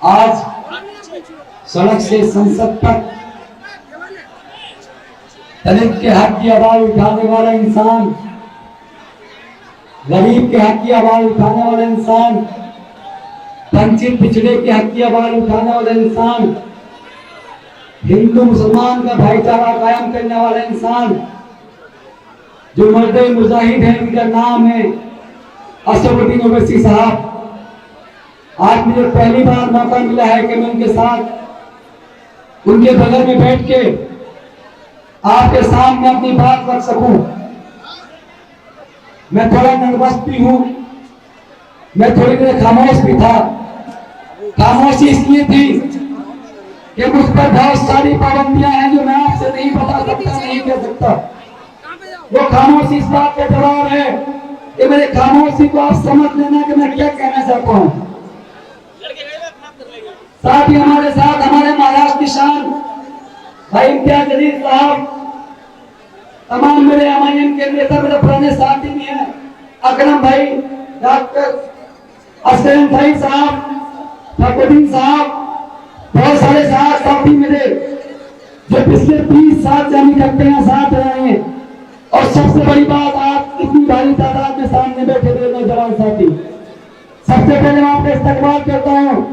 आज सड़क से संसद तक दलित के हक की आवाज उठाने वाला इंसान, गरीब के हक की आवाज उठाने वाला इंसान, वंचित पिछड़े के हक की आवाज उठाने वाला इंसान, हिंदू मुसलमान का भाईचारा कायम करने वाला इंसान, जो मर्द मुजाहिद है, उनका नाम है असदुद्दीन ओवैसी साहब। आज मुझे पहली बार मौका मिला है कि मैं उनके साथ उनके बगल में बैठ के आपके सामने अपनी बात रख सकूं। मैं थोड़ा नर्वस भी हूं, मैं थोड़ी देर खामोश भी था। खामोशी इसलिए थी कि मुझ पर बहुत सारी पाबंदियां हैं जो मैं आपसे नहीं बता सकता, नहीं कह सकता। वो खामोशी इस बात का जवाब है कि मेरे खामोशी को आप समझ लेना कि मैं क्या कहना चाहता हूं। साथ ही हमारे साथ हमारे महाराष्ट्र की शान भाई इम्तियाज जलील साहब, तमाम मेरे एमआईएम के नेता, मेरे पुराने साथी भी हैं, अकरम भाई, डॉक्टर असलम भाई साहब, फखरुद्दीन साहब, बहुत सारे साथी मेरे जो पिछले 20 साल से हम इकट्ठे हैं, साथ रहे हैं। और सबसे बड़ी बात, आप इतनी भारी तादाद में सामने बैठे हुए नौजवान साथी, सबसे पहले मैं आपका इस्तकबाल करता हूं।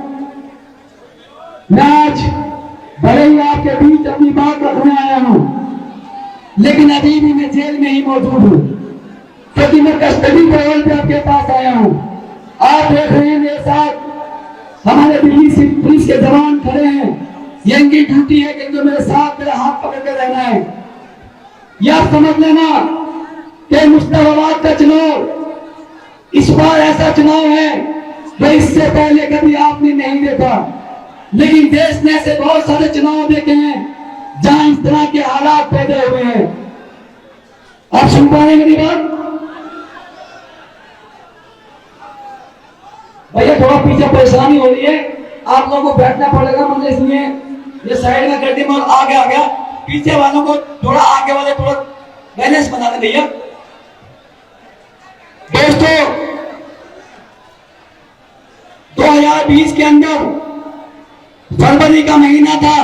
मैं आज भले ही आपके बीच अपनी बात रखने आया हूं, लेकिन अभी भी मैं जेल में ही मौजूद हूं, क्योंकि मैं कस्टडी पैरोल पे आपके पास आया हूं। आप देख रहे हैं मेरे साथ हमारे दिल्ली से पुलिस के जवान खड़े हैं। ये इनकी ड्यूटी है कि जो मेरे साथ मेरा हाथ पकड़ के रहना है। यह समझ लेना कि मुश्ताबाद का चुनाव इस बार ऐसा चुनाव है जो इससे पहले कभी आपने नहीं देखा। लेकिन देश ने ऐसे बहुत सारे चुनाव देखे हैं जहां इस तरह के हालात पैदा हुए हैं। आप सुन पा रहे हैं मेरी बात? भैया थोड़ा पीछे परेशानी हो रही है, आप लोगों को बैठना पड़ेगा, मुझे इसलिए ये साइड में कर दी। मैं आगे आ गया, पीछे वालों को थोड़ा आगे वाले थोड़ा बैलेंस बना दे भैया। दोस्तों 2020 के अंदर फरवरी का महीना था,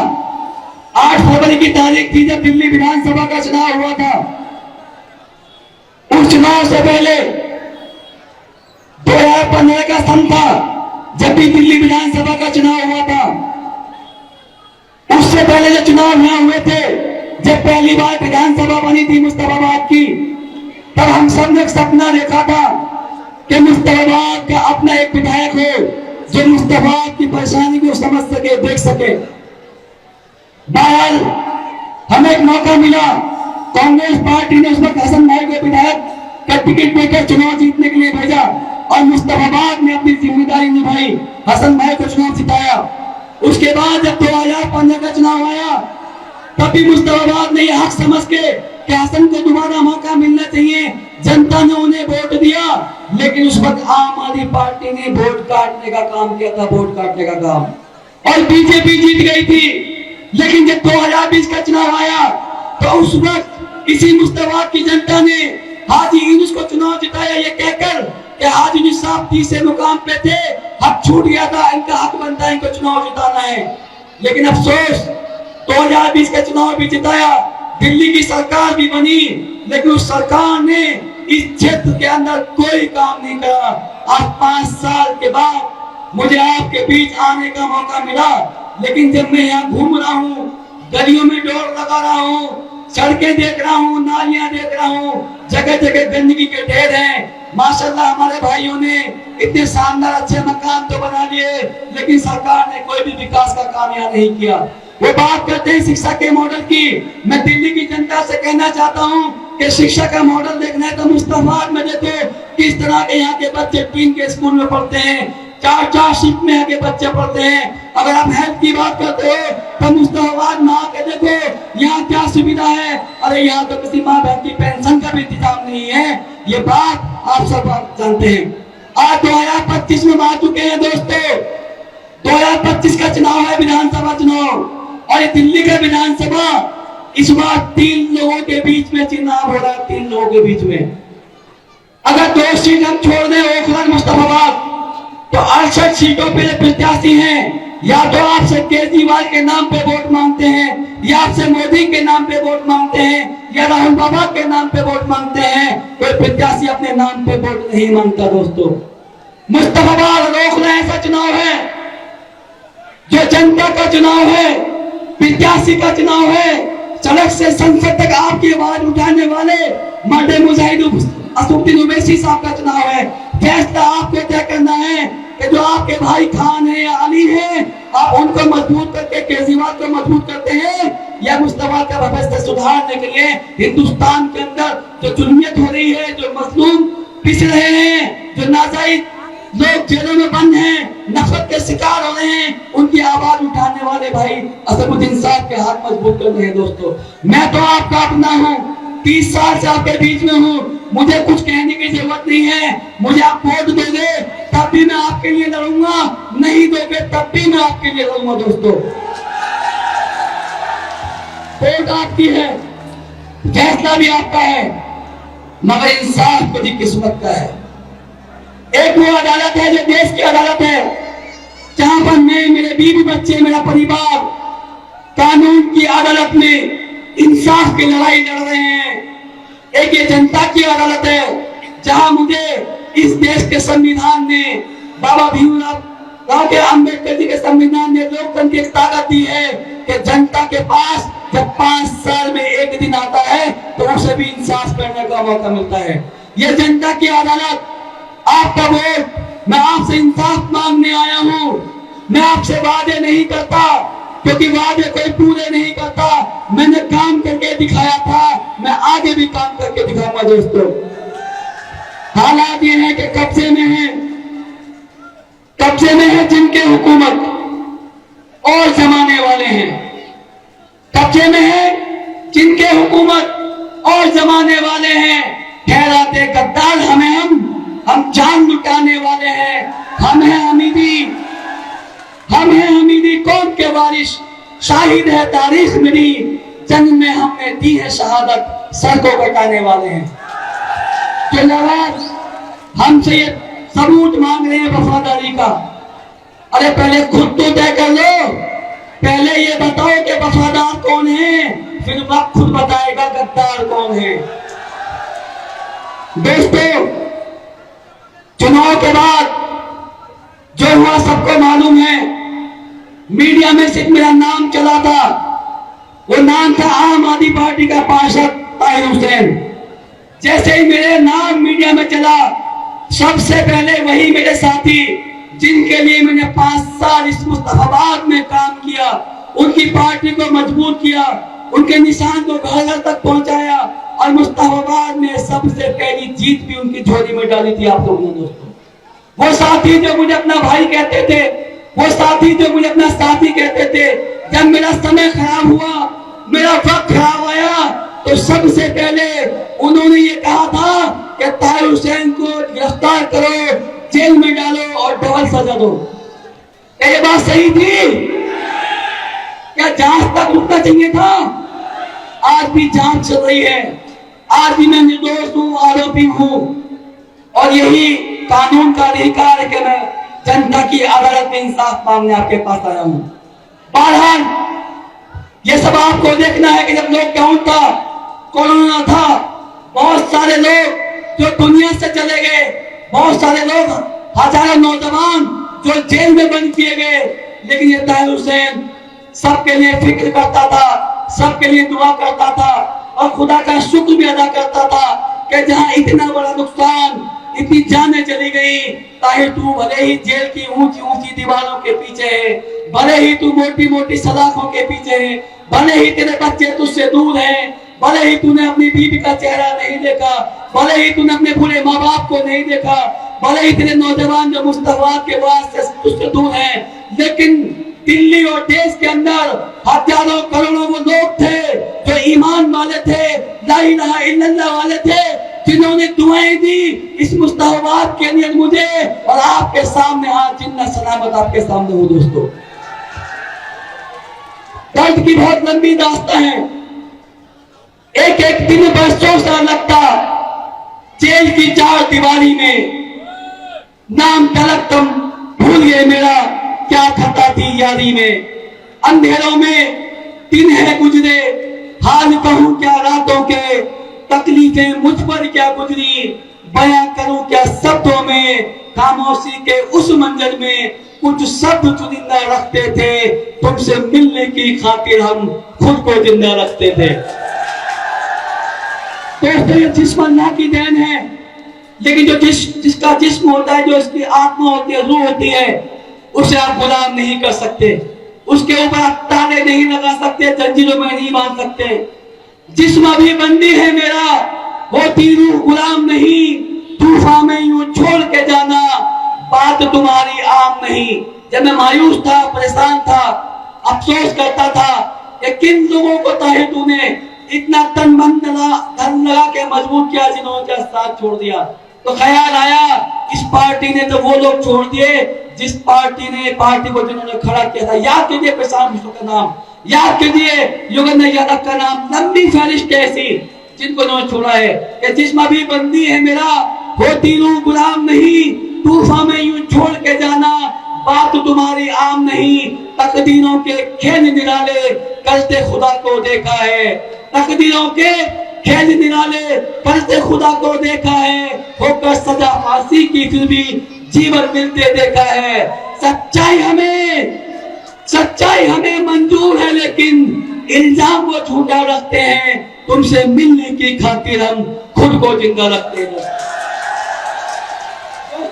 8 फरवरी की तारीख थी जब दिल्ली विधानसभा का चुनाव हुआ था। उस चुनाव से पहले 2015 का सन था जब भी दिल्ली विधानसभा का चुनाव हुआ था। उससे पहले जो चुनाव यहाँ हुए थे, जब पहली बार विधानसभा बनी थी मुश्ताबाद की, तब हम सब ने सपना देखा था कि मुश्ताबाद का अपना एक विधायक हो जो मुश्ताबाद की परेशानी को समझ सके, देख सके। बहरहाल हमें एक मौका मिला, कांग्रेस पार्टी ने उस वक्त हसन भाई को विधायक का टिकट देकर चुनाव जीतने के लिए भेजा और मुश्ताबाद ने अपनी जिम्मेदारी निभाई, हसन भाई को चुनाव जिताया। उसके बाद जब 2015 का चुनाव आया, तब भी मुश्ताबाद ने यह हक समझ के कि हसन को दोबारा मौका मिलना चाहिए, जनता ने उन्हें वोट दिया। लेकिन उस वक्त आम आदमी पार्टी ने वोट काटने का काम किया था, वोट काटने का काम, और बीजेपी जीत गई थी। लेकिन जब 2020 का चुनाव आया तो उस वक्त इसी मुश्ताबाद की जनता ने हाजी यूनुस को चुनाव जिताया, ये कहकर कि हाजी यूनुस साहब तीसरे मुकाम पे थे, हक छूट गया था, इनका हक बनता है, इनको चुनाव जिताना है। लेकिन अफसोस 2020 का चुनाव भी जिताया, दिल्ली की सरकार भी बनी, लेकिन उस सरकार ने इस क्षेत्र के अंदर कोई काम नहीं करा। आज 5 साल के बाद मुझे आपके बीच आने का मौका मिला, लेकिन जब मैं यहाँ घूम रहा हूँ, गलियों में डोर लगा रहा हूँ, सड़कें देख रहा हूँ, नालियां देख रहा हूँ, जगह जगह गंदगी के ढेर हैं। माशाल्लाह हमारे भाइयों ने इतने शानदार अच्छे मकान तो बना लिए, लेकिन सरकार ने कोई भी विकास का काम यहाँ नहीं किया। वो बात करते हैं शिक्षा के मॉडल की। मैं दिल्ली की जनता से कहना चाहता हूँ कि शिक्षा का मॉडल देखना है तो मुश्ताबाद में देखो किस तरह के यहाँ के बच्चे टीन के स्कूल में पढ़ते हैं, 4-4 शिफ्ट में आगे बच्चे पढ़ते हैं। अगर आप हेल्थ की बात करते हो तो मुश्ताबाद में आके देखो यहाँ क्या सुविधा है। अरे यहाँ तो किसी माँ बहन की पेंशन का भी इंतजाम नहीं है। ये बात आप सब जानते हैं। आज 2025 में आ चुके हैं दोस्तों, 2025 का चुनाव है, विधानसभा चुनाव, और ये दिल्ली का विधानसभा इस बार 3 लोगों के बीच में चुनाव हो रहा है, 3 लोगों के बीच में। अगर 2 सीट हम छोड़ दें ओखला मुश्ताबाद, तो 68 सीटों पे प्रत्याशी हैं या तो आपसे केजरीवाल के नाम पे वोट मांगते हैं, या आपसे मोदी के नाम पे वोट मांगते हैं, या राहुल बाबा के नाम पे वोट मांगते हैं। कोई प्रत्याशी अपने नाम पे वोट नहीं मांगता दोस्तों। मुस्तफाबाद रोकना ऐसा चुनाव है जो जनता का चुनाव है, प्रत्याशी का चुनाव है। सड़क से संसद तक आपकी आवाज उठाने वाले मर्द मुजाहिद असदुद्दीन ओवैसी साहब का चुनाव है। फैसला आपको तय करना है कि जो आपके भाई खान है या अली है, आप उनको मजबूत करके केजरीवाल को मजबूत करते हैं, या मुस्तफा का व्यवस्था सुधारने के लिए हिंदुस्तान के अंदर जो जुल्मियत हो रही है, जो मजलूम पिस रहे हैं, जो नाजायज लोग जेलों में बंद हैं, नफरत के शिकार हो रहे हैं, उनकी आवाज उठाने वाले भाई असदुद्दीन साहब के हाथ मजबूत करने हैं दोस्तों। मैं तो आपका अपना हूँ, 30 साल से आपके बीच में हूँ, मुझे कुछ कहने की जरूरत नहीं है। मुझे आप वोट दोगे तब भी मैं आपके लिए लड़ूंगा, नहीं दोगे तब भी मैं आपके लिए लड़ूंगा दोस्तों। वोट आपकी है, फैसला भी आपका है, मगर इंसाफ खुद ही किस्मत का है। एक वो अदालत है जो देश की अदालत है, जहां पर मैं, मेरे बीवी बच्चे, मेरा परिवार कानून की अदालत में इंसाफ की लड़ाई लड़ रहे हैं। एक ये जनता की अदालत है, जहां मुझे इस देश के संविधान ने, बाबा भीमराव के अम्बेडकर जी के संविधान ने लोकतंत्र की ताकत दी है कि जनता के पास जब 5 साल में एक दिन आता है तो उसे भी इंसाफ करने का मौका मिलता है। यह जनता की अदालत, आपका वोट, मैं आपसे इंसाफ मांगने आया हूं। मैं आपसे वादे नहीं करता, क्योंकि वादे कोई पूरे नहीं करता। मैंने काम करके दिखाया था, मैं आगे भी काम करके दिखाऊंगा दोस्तों। हालात ये है कि कब्जे में है जिनके हुकूमत और जमाने वाले हैं। कब्जे में है जिनके हुकूमत और जमाने वाले हैं। ठहराते गद्दार हम जान लुटाने वाले हैं। हम हैं हमीदी कौम के वारिस, शाहिद है तारीख मेरी, जंग में हमने दी है शहादत, सर को कटाने वाले हैं। जो नवाज हमसे ये सबूत मांग रहे हैं वफादारी का, अरे पहले खुद तो तय कर लो। पहले ये बताओ कि वफादार कौन है, फिर वक्त खुद बताएगा गद्दार कौन है। दोस्तों, चुनाव के बाद जो हुआ सबको मालूम है। मीडिया में सिर्फ मेरा नाम चला था, वो नाम था आम आदमी पार्टी का पार्षद ताहिर हुसैन। जैसे ही मेरे नाम मीडिया में चला, सबसे पहले वही मेरे साथी जिनके लिए मैंने 5 साल इस मुस्तफाबाद में काम किया, उनकी पार्टी को मजबूत किया, उनके निशान को घर घर तक पहुंचाया, और मुस्तफाबाद में सबसे पहली जीत भी उनकी झोली में डाली थी आप लोगों ने दोस्तों। वो साथी जो मुझे अपना भाई कहते थे, वो साथी जो मुझे अपना साथी कहते थे, जब मेरा समय खराब हुआ, मेरा वक्त खराब आया, तो सबसे पहले उन्होंने ये कहा था कि ताहिर हुसैन को गिरफ्तार करो, जेल में डालो और डबल सजा दो। क्या ये बात सही थी? क्या जांच तक रुकना चाहिए था? आज भी जांच चल रही है, आज भी मैं निर्दोष हूं, आरोपी हूं, और यही कानून का अधिकार है कि मैं जनता की अदालत में इंसाफ मांगने आपके पास आया हूं। बहरहाल ये सब आपको देखना है कि जब लॉकडाउन था, कोरोना था, बहुत सारे लोग जो दुनिया से चले गए, बहुत सारे लोग, हजारों नौजवान जो जेल में बंद किए गए, लेकिन ये ताहिर हुसैन सबके लिए फिक्र करता था, सबके लिए दुआ करता था, और खुदा का शुक्र भी अदा करता था कि जहां इतना बड़ा नुकसान, इतनी जानें चली गई, ताहिर तू भले ही जेल की ऊंची ऊंची दीवारों के पीछे है, भले ही तू मोटी मोटी सलाखों के पीछे है, भले ही तेरे बच्चे तुझसे दूर हैं, भले ही तूने अपनी बीवी का चेहरा नहीं देखा, भले ही तूने अपने पूरे माँ बाप को नहीं देखा, भले ही तेरे नौजवान जो मुस्तफाबाद के बाद से तुझसे दूर हैं, लेकिन दिल्ली और देश के अंदर हजारों करोड़ों वो लोग थे जो ईमान वाले थे, ला इलाहा इल्लल्लाह वाले थे, जिन्होंने दुआएं दी इस मुस्तफाबाद के लिए मुझे और आपके सामने आज जिन्ना सलामत आपके सामने हूं दोस्तों। दर्द की बहुत लंबी दास्तां है, एक एक दिन बरसों सा लगता जेल की 4 दीवारी में, नाम तलक तुम भूल गए मेरा, क्या खता थी यारी में, अंधेरों में दिन है गुजरे, हाल कहूं क्या रातों के, तकलीफें मुझ पर क्या गुजरी, बयां करूं क्या शब्दों में, खामोशी के उस मंजर में कुछ शब्द चुनिंदा रखते थे, तुमसे मिलने की खातिर हम खुद को जिंदा रखते थे। दोस्तों, ये जिस्म अल्लाह की देन है, लेकिन जो जिसका जिस्म होता है, जो इसकी आत्मा होती है, रूह होती है, उसे आप गुलाम नहीं कर सकते, उसके ऊपर आप ताले नहीं लगा सकते, जंजीरों में नहीं बांध सकते। जिस्म अभी बंदी है मेरा, होती रूह गुलाम नहीं, तूफान में यूं छोड़ के जाना, बात तुम्हारी आम नहीं। जब मैं मायूस था, परेशान था, अफसोस करता था कि किन लोगों को ताहे तूने इतना तन मन धन लगा के मजबूत किया, जिन्होंने तेरा साथ छोड़ दिया, तो ख्याल आया इस पार्टी ने तो वो लोग छोड़ दिए जिस पार्टी को जिन्होंने खड़ा किया था। याद कीजिए प्रशांत किशोर का नाम, याद कीजिए योगेंद्र यादव का नाम, लंबी फहरिस्त ऐसी जिनको इन्होंने छोड़ा है कि जिस्म भी बंदी है मेरा, होती रूह गुलाम नहीं, तूफान में यूं छोड़ के जाना, बात तुम्हारी आम नहीं। तकदीरों के खेल निराले करते खुदा को देखा है, तकदीरों के खेल निराले करते खुदा को देखा है, होकर सजा फांसी की फिर भी जीवन मिलते देखा है। सच्चाई हमें मंजूर है, लेकिन इल्जाम वो झूठा रखते हैं, तुमसे मिलने की खातिर हम खुद को जिंदा रखते हैं।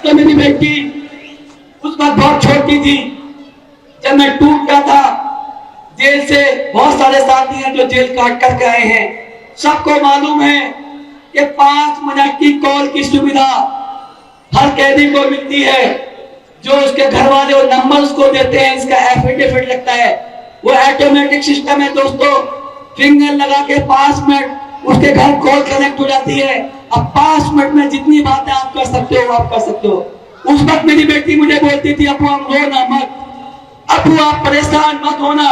तो मेरी बेटी उस वक्त बहुत छोटी थी जब मैं टूट गया था। जेल से बहुत सारे साथी हैं जो जेल काट करके आए हैं, सबको मालूम है कि 5 मिनट की कॉल की सुविधा हर कैदी को मिलती है। जो उसके घर वाले वो नंबर उसको देते हैं, इसका एफिडेविट लगता है, वो ऑटोमेटिक सिस्टम है दोस्तों। फिंगर लगा के 5 मिनट उसके घर कॉल कनेक्ट हो जाती है। अब 5 मिनट में जितनी बातें आप कर सकते हो आप कर सकते हो। उस वक्त मेरी बेटी मुझे बोलती थी, अपू आप रोना मत, अपू आप परेशान मत होना,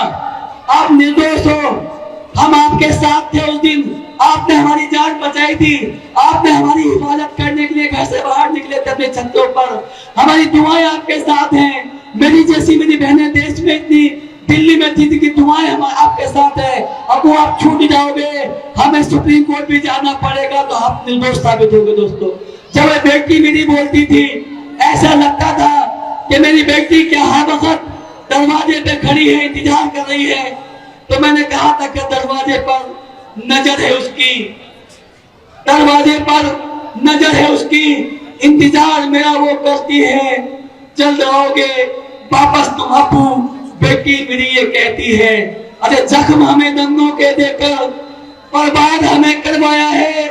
आप निर्दोष हो, हम आपके साथ थे उस दिन, आपने हमारी जान बचाई थी, आपने हमारी हिफाजत करने के लिए घर से बाहर निकले थे अपने छतों पर, हमारी दुआएं आपके साथ हैं। मेरी जैसी मेरी बहनें देश में इतनी दिल्ली में थी कि दुआएं हम आपके साथ है। अब वो आप छूट जाओगे, हमें सुप्रीम कोर्ट भी जाना पड़ेगा, तो आप निर्दोष साबित होंगे। दोस्तों, जब वो बेटी मेरी बोलती थी, ऐसा लगता था कि मेरी बेटी क्या हर वक्त दरवाजे पे खड़ी है, इंतजार कर रही है। तो मैंने कहा था कि दरवाजे पर नजर है उसकी, दरवाजे पर नजर है उसकी, इंतजार मेरा वो करती है, जल्द आओगे वापस तुम अपू। बेटी मेरी ये कहती है, अरे जख्म हमें दंगों के देकर बर्बाद हमें करवाया है,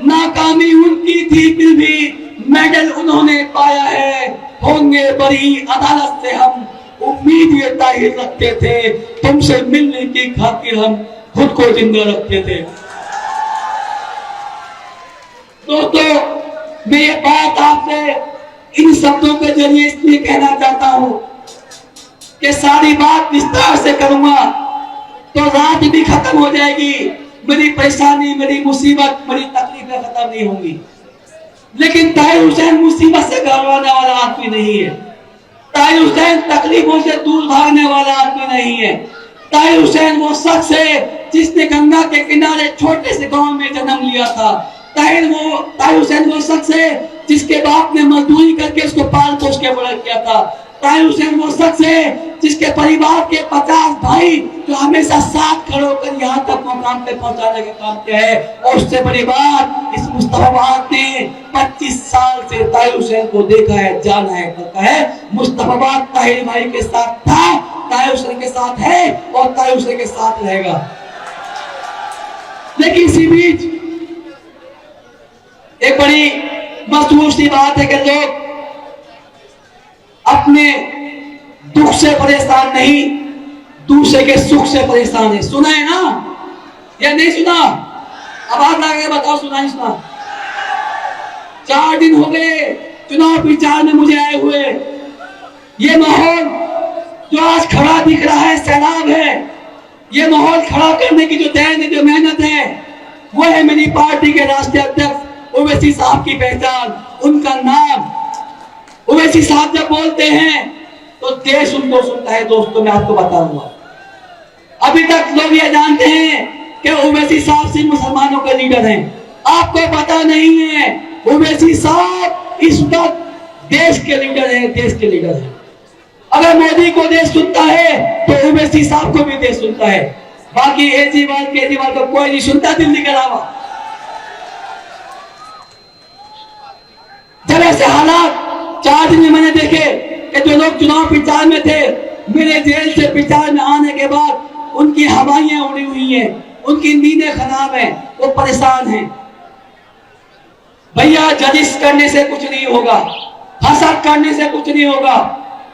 नाकामी उनकी थी फिर भी मेडल उन्होंने पाया है, होंगे बरी अदालत से हम उम्मीद ये ताहिर रखते थे, तुमसे मिलने की खातिर हम खुद को जिंदा रखते थे। दोस्तों, मैं ये बात आपसे इन शब्दों के जरिए इसलिए कहना चाहता हूं कि सारी बात विस्तार से करूंगा तो रात भी खत्म हो जाएगी, मेरी परेशानी, मेरी मुसीबत, मेरी तकलीफें खत्म नहीं होंगी। लेकिन ताहिर हुसैन मुसीबत से घबराने वाला आदमी नहीं है, ताहिर हुसैन तकलीफों से दूर भागने वाला आदमी नहीं है। ताहिर हुसैन वो शख्स है जिसने गंगा के किनारे छोटे से गांव में जन्म लिया था। ताहिर हुसैन वो शख्स है जिसके बाप ने मजदूरी करके उसको पाल पोस के बड़ा किया था। ताहिर हुसैन वो शख्स है जिसके परिवार के 50 भाई जो हमेशा साथ खड़े होकर यहाँ तक मुकाम पे पहुंचाने का काम किया है। और उससे बड़ी बात, इस मुस्तफाबाद ने 25 साल से ताहिर हुसैन को देखा है, जाना है, करता है। मुस्तफाबाद ताहिर भाई के साथ था, ताहिर हुसैन के साथ है और ताहिर हुसैन के साथ रहेगा। लेकिन इसी बीच एक बड़ी मशहूर सी बात है कि लोग अपने दुख से परेशान नहीं, दूसरे के सुख से परेशान है। सुना है ना या नहीं सुना? आवाज लगा के बताओ, सुना नहीं सुना? 4 दिन हो गए चुनाव प्रचार में मुझे आए हुए। ये माहौल जो आज खड़ा दिख रहा है सैलाब है, ये माहौल खड़ा करने की जो देन है, जो मेहनत है, वो है मेरी पार्टी के राष्ट्रीय अध्यक्ष ओवैसी साहब की पहचान, उनका नाम। ओवैसी साहब जब बोलते हैं तो देश उनको सुनता है। दोस्तों मैं आपको बताऊंगा, अभी तक लोग ये जानते हैं कि ओवैसी साहब सिर्फ मुसलमानों के लीडर हैं। आपको पता नहीं है ओवैसी साहब इस वक्त देश के लीडर हैं, देश के लीडर हैं। अगर मोदी को देश सुनता है तो ओवैसी साहब को भी देश सुनता है। बाकी केजरीवाल को कोई नहीं सुनता दिल्ली के अलावा। जब ऐसे हालात 4 दिन में मैंने देखे कि जो लोग चुनाव प्रचार में थे, मेरे जेल से प्रचार में आने के बाद उनकी हवाइयां उड़ी हुई हैं, उनकी नींदें खराब हैं, वो परेशान हैं। भैया जलिस करने से कुछ नहीं होगा, हसद करने से कुछ नहीं होगा,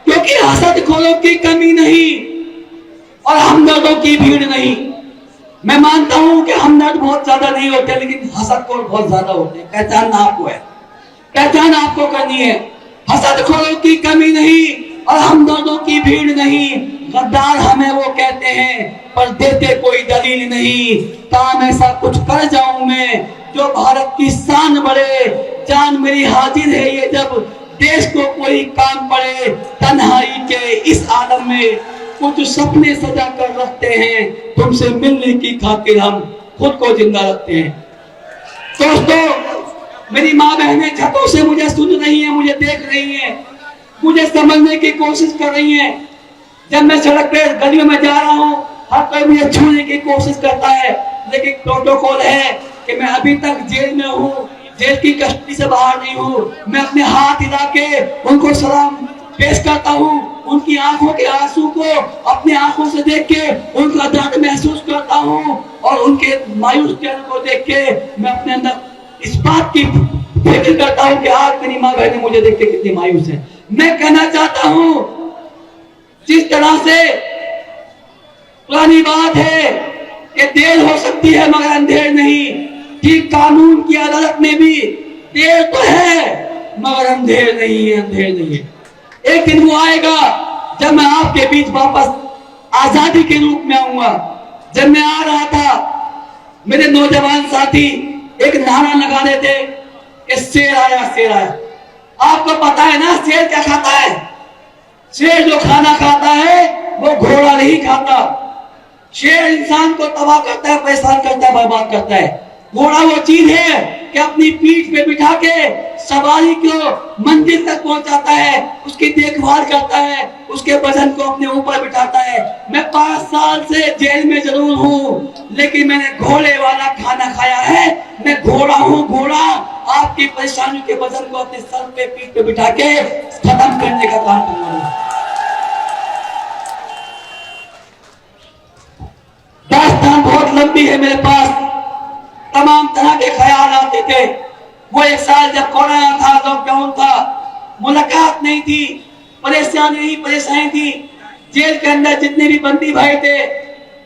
क्योंकि हसदखोरों की कमी नहीं और हमदर्दों की भीड़ नहीं। मैं मानता हूं कि हमदर्द बहुत ज्यादा नहीं होते, लेकिन हसदखोर बहुत ज्यादा होते हैं। पहचान आपको है, पहचान आपको करनी है। हसदखोरों की कमी नहीं और हमदर्दों की भीड़ नहीं। गद्दार हमें वो कहते हैं पर देते कोई दलील नहीं। काम ऐसा कुछ कर जाऊं मैं जो भारत की शान बढ़े। जान मेरी हाजिर है ये जब देश को कोई काम पड़े। तन्हाई के इस आलम में कुछ सपने सजा कर रखते हैं, तुमसे मिलने की खातिर हम खुद को जिंदा रखते हैं। दोस्तों, मेरी माँ बहनें छतों से मुझे सुन रही हैं, मुझे देख रही हैं, मुझे समझने की कोशिश कर रही हैं। जब मैं सड़क पे गलियों में जा रहा हूँ, हर कोई मुझे छूने की कोशिश करता है, लेकिन प्रोटोकॉल है कि मैं अभी तक जेल में हूँ, जेल की कस्टडी से बाहर नहीं हूँ। मैं अपने हाथ हिला के उनको सलाम पेश करता हूँ, उनकी आंखों के आंसू को अपनी आंखों से देख के उनका दर्द महसूस करता हूँ और उनके मायूस चेहरे को देख के मैं अपने अंदर इस बात की फिक्र करता हूँ कि आज मेरी माँ बहनें मुझे देख के कितनी मायूस है। मैं कहना चाहता हूँ, जिस तरह से पुरानी बात है कि देर हो सकती है मगर अंधेर नहीं, ठीक कानून की अदालत में भी देर तो है मगर अंधेर नहीं है, अंधेर नहीं है। एक दिन वो आएगा जब मैं आपके बीच वापस आजादी के रूप में आऊंगा। जब मैं आ रहा था, मेरे नौजवान साथी एक नारा लगा रहे थे कि शेर आया, शेर आया। आपको पता है ना शेर क्या खाता है? शेर जो खाना खाता है वो घोड़ा नहीं खाता। शेर इंसान को तबाह करता है, परेशान करता है, बर्बाद करता है। घोड़ा वो चीज है कि अपनी पीठ पे बिठा के सवारी को मंजिल तक पहुंचाता है, उसकी देखभाल करता है, उसके वजन को अपने ऊपर बिठाता है। मैं 5 साल से जेल में जरूर हूँ, लेकिन मैंने घोड़े वाला खाना खाया है। मैं घोड़ा हूँ, घोड़ा। आपकी परेशानियों के वजन को अपने सर पे, पीठ पे बिठा के खत्म करने का काम करूंगा। दास्तान बहुत लंबी है मेरे पास, तमाम तरह के ख्याल आते थे। वो एक साल जब कोरोना था, लॉकडाउन था, मुलाकात नहीं थी, परेशानी ही परेशानी थी। जेल के अंदर जितने भी बंदी भाई थे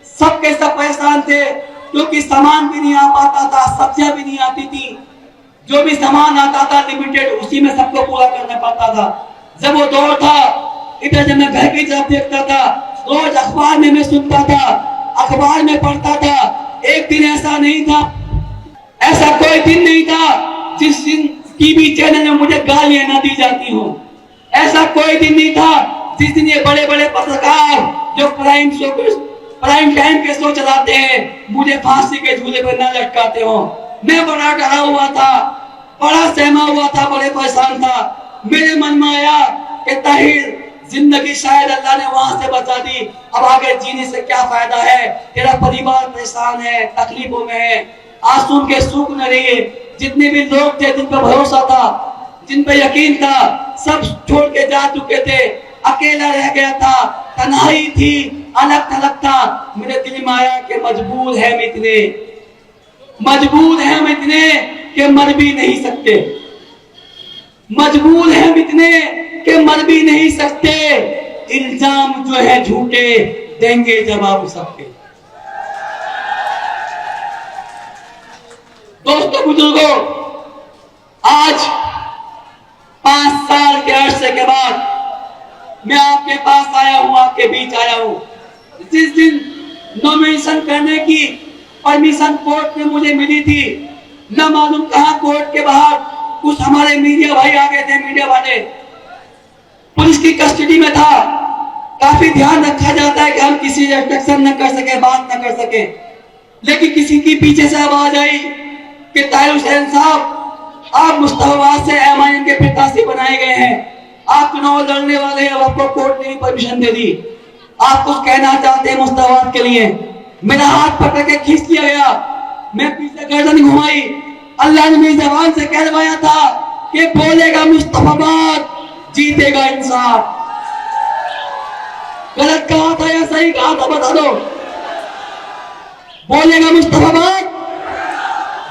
सब के सब परेशान थे, क्योंकि सामान भी नहीं आ पाता था, सब्जियां भी नहीं आती थी। जो भी सामान आता था लिमिटेड, उसी में सबको पूरा करना पड़ता था। जब वो दौर था, इधर जब मैं घर की तरफ देखता था, रोज अखबार में मैं सुनता था, अखबार में पढ़ता था। एक दिन ऐसा नहीं था, ऐसा कोई दिन नहीं था जिस दिन टीवी चैनल में मुझे गालियां ना दी जाती हो। ऐसा कोई दिन नहीं था जिस दिन ये बड़े बड़े पत्रकार जो प्राइम टाइम के शो चलाते हैं मुझे फांसी के झूले पर न लटकाते हो। मैं बड़ा डरा हुआ था, बड़ा सहमा हुआ था, बड़े परेशान था। मेरे मन में आया कि ताहिर, जिंदगी शायद अल्लाह ने वहां से बचा दी, अब आगे जीने से क्या फायदा है? तेरा परिवार परेशान है, तकलीफों में है, आंसू के सूख न रही। जितने भी लोग थे जिन पर भरोसा था, जिन पर यकीन था, सब छोड़ के जा चुके थे। अकेला रह गया था, तन्हाई थी, अलग थलग था। मेरे दिल में आया कि मजबूर है हम इतने कि मर भी नहीं सकते, मजबूर है हम इतने कि मर भी नहीं सकते। इल्जाम जो है झूठे, देंगे जवाब सबके। दोस्तों बुजुर्गों, आज 5 साल के अरसे के बाद मैं आपके पास आया हूं, आपके बीच आया हूं। जिस दिन नॉमिनेशन करने की परमिशन कोर्ट में मुझे मिली थी, न मालूम कहां कोर्ट के बाहर कुछ हमारे मीडिया भाई आ गए थे, मीडिया वाले। पुलिस की कस्टडी में था। काफी ध्यान रखा जाता है कि हम किसी से रिस्ट्रिक्शन न कर सके, बात न कर सके। लेकिन किसी की पीछे से आवाज आई कि ताहिर हुसैन साहब, आप मुस्तफाबाद से MIM के प्रत्याशी बनाए गए हैं, आप चुनाव लड़ने वाले हैं, अब आपको कोर्ट ने परमिशन दे दी, आप कुछ कहना चाहते हैं मुस्तफाबाद के लिए। मेरा हाथ पकड़ के खींच लिया गया, मैं पीछे गर्दन घुमाई। अल्लाह ने मेरी जबान से कहलवाया था कि बोलेगा मुस्तफाबाद, जीतेगा इंसाफ। गलत कहा था या सही कहा था बता दो। बोलेगा मुस्तफाबाद,